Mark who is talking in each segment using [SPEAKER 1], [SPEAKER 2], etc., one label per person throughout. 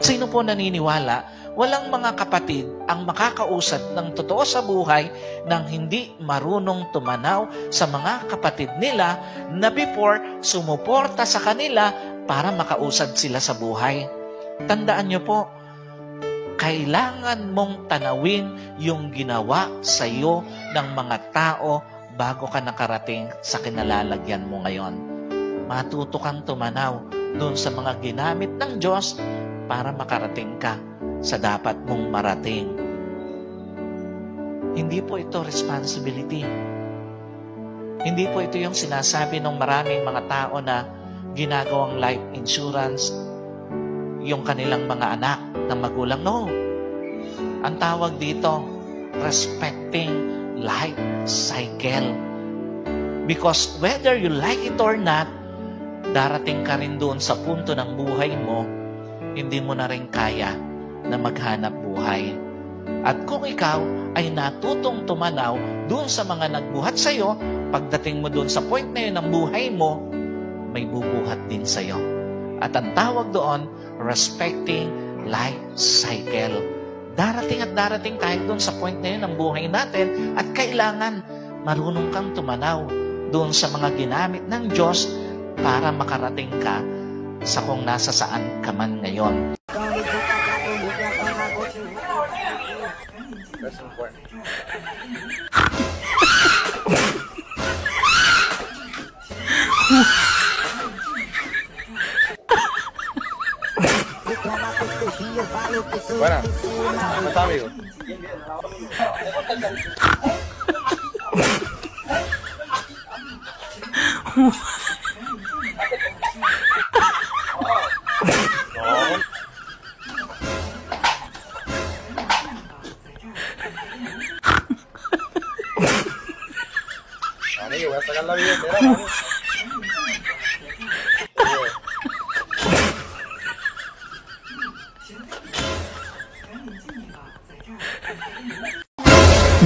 [SPEAKER 1] Sino po naniniwala, walang mga kapatid ang makakausad ng totoo sa buhay nang hindi marunong tumanaw sa mga kapatid nila na before sumuporta sa kanila para makausad sila sa buhay. Tandaan niyo po, kailangan mong tanawin yung ginawa sa iyo ng mga tao bago ka nakarating sa kinalalagyan mo ngayon. Matuto kang tumanaw doon sa mga ginamit ng Diyos para makarating ka sa dapat mong marating. Hindi po ito responsibility. Hindi po ito yung sinasabi ng maraming mga tao na ginagawang life insurance yung kanilang mga anak ng magulang. No. Ang tawag dito, respecting life cycle. Because whether you like it or not, darating ka rin doon sa punto ng buhay mo, hindi mo na rin kaya na maghanap buhay. At kung ikaw ay natutong tumanaw doon sa mga nagbuhat sa iyo, pagdating mo doon sa point na yun ng buhay mo, may bubuhat din sa iyo. At ang tawag doon, respecting life cycle. Darating at darating tayo doon sa point na yun ng buhay natin at kailangan marunong kang tumanaw doon sa mga ginamit ng Diyos para makarating ka sa kung nasa saan ka man ngayon.
[SPEAKER 2] That's important. Buena, ¿cómo está, amigo? Amigo, voy a sacar la billetera, mano.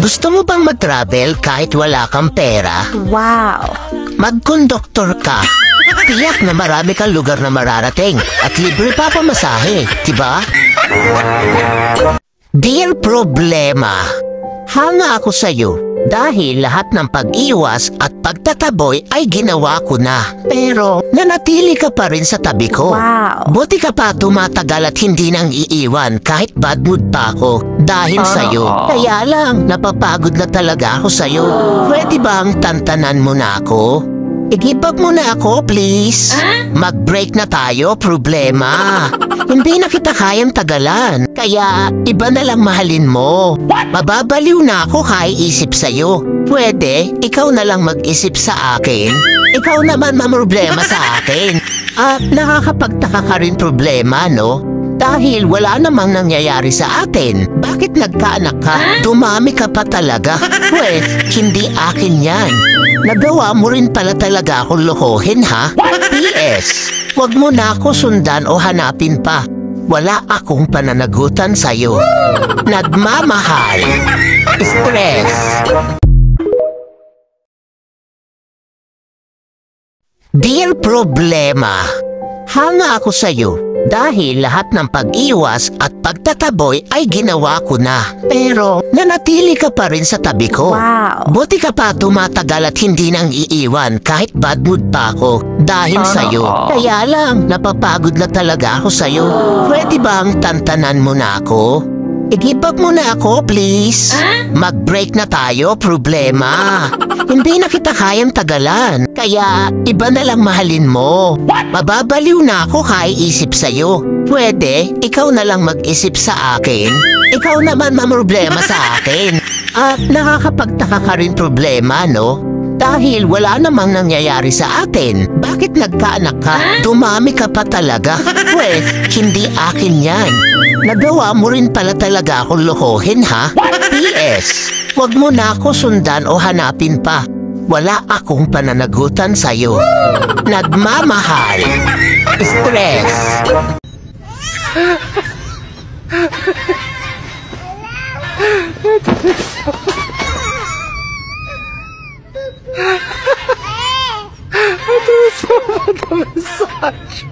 [SPEAKER 3] Gusto mo bang mag-travel kahit wala kang pera?
[SPEAKER 4] Wow!
[SPEAKER 3] Mag-conductor ka. Tiyak na marami kang lugar na mararating at libre pa pamasahe, diba? Dear Problema, hanga ako sa'yo dahil lahat ng pag-iwas at pagtataboy ay ginawa ko na. Pero nanatili ka pa rin sa tabi ko.
[SPEAKER 4] Wow!
[SPEAKER 3] Buti ka pa tumatagal at hindi nang iiwan kahit bad mood pa ako dahil sa'yo. Kaya lang, napapagod na talaga ako sa'yo. Pwede bang tantanan mo na ako? I-give up mo na ako, please. Mag-break na tayo, Problema. Hindi na kita kayang tagalan. Kaya, iba na lang mahalin mo. Mababaliw na ako kaiisip sa'yo. Pwede, ikaw na lang mag-isip sa akin. Ikaw naman mamroblema sa akin. At nakakapagtaka ka rin, Problema, no? Dahil wala namang nangyayari sa atin. Bakit nagkaanak ka? Dumami ka pa talaga. Pwes, hindi akin yan. Nagawa mo rin pala talaga akong lokohin, ha? P.S. Huwag mo na ako sundan o hanapin pa. Wala akong pananagutan sa'yo. Nagmamahal. Stress. Dear Problema, hanga ako sa'yo dahil lahat ng pag-iwas at pagtataboy ay ginawa ko na. Pero nanatili ka pa rin sa tabi ko.
[SPEAKER 4] Wow!
[SPEAKER 3] Buti ka pa tumatagal at hindi nang iiwan kahit bad mood pa ako dahil sa'yo. Kaya lang, napapagod na talaga ako sa'yo. Pwede bang tantanan mo na ako? I-give up mo na ako, please. Mag-break na tayo, Problema. Hindi na kita kayang tagalan. Kaya, iba na lang mahalin mo. Mababaliw na ako kaiisip sa'yo. Pwede, ikaw na lang mag-isip sa akin. Ikaw naman mamroblema sa akin. At nakakapagtaka ka rin, Problema, no? Dahil wala namang nangyayari sa atin. Bakit nagkaanak ka? Dumami ka pa talaga. Pwes, hindi akin yan. Nagawa mo rin pala talaga akong lokohin, ha? P.S. Huwag mo na ako sundan o hanapin pa. Wala akong pananagutan sa'yo. Nagmamahal. Stress.
[SPEAKER 2] Ito sa massage.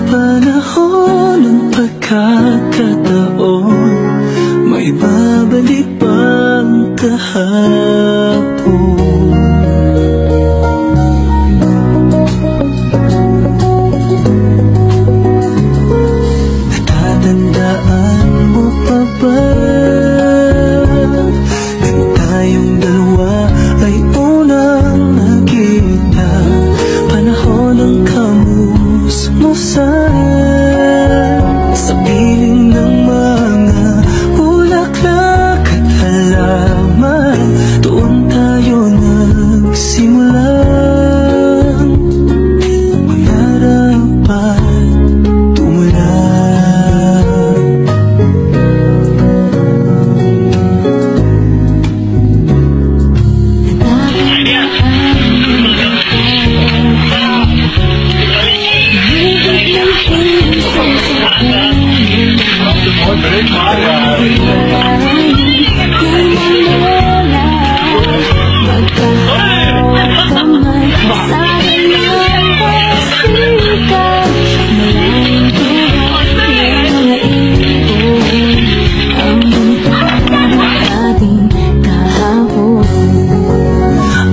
[SPEAKER 4] Panahon ng pagkakataon, may babalik bang kahapon? Natatandaan mo pa ba nang tayong dalawa ay unang nakita? Panahon ng kamusmusan sa piling ng mga bulaklak at halaman. Doon tayo nagsimulang mangarap at tumulan.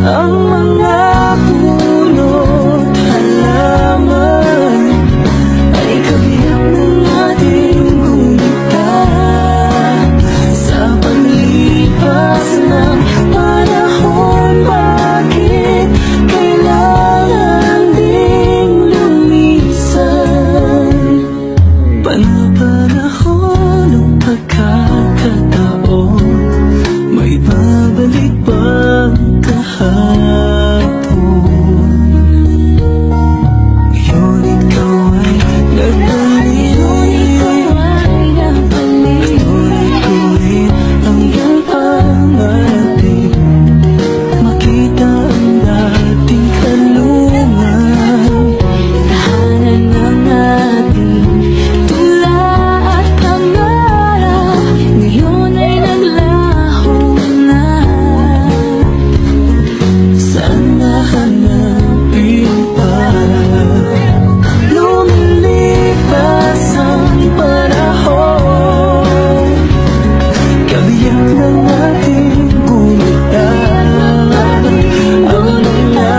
[SPEAKER 4] Ang mga punot halaman ay kabiyak ng ating gunita. Sa paglipas ng panahon, bakit kailangan ding lumisan? Panahon ng pagkakataon, may babalik bang kahapon? Ngayon ikaw ay nagbalik, tuloy ko rin ang iyong pangarating. Makita ang dating kalungan, tahanan ng ating tula at pangarap. Ngayon ay naglaho na. Saan nahanapin para lumilipas ang panahon? Kabiyak ng ating gunita, ang mga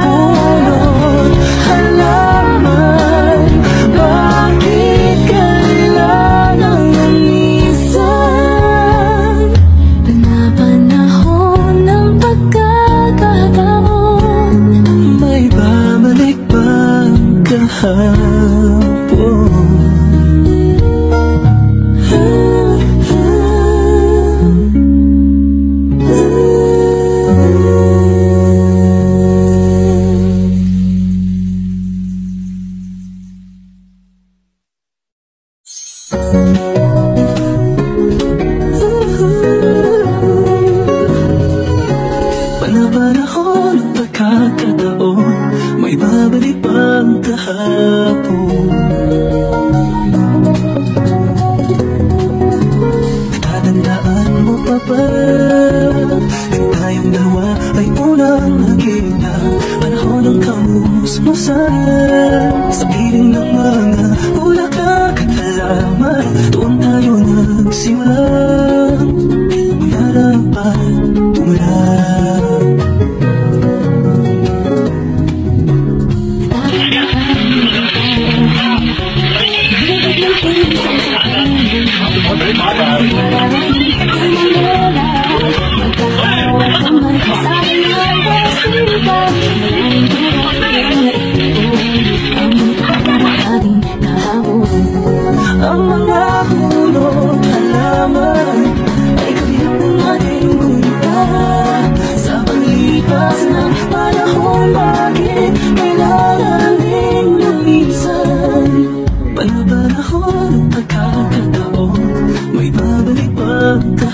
[SPEAKER 4] punot halaman, bakit kailangan lumisan? Panapanahon ng pagkakataon, may babalik bang kahapon? Panahon ng pagkakataon, may babalik bang kahapon? Natatandaan mo pa ba nang tayong dalawa ay unang nakita? Panahon ng kamusmusan sa piling ng mga bulaklak at halaman. Doon tayo nagsimulang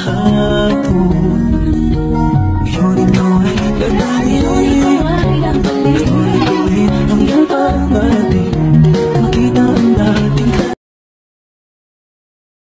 [SPEAKER 4] lahat.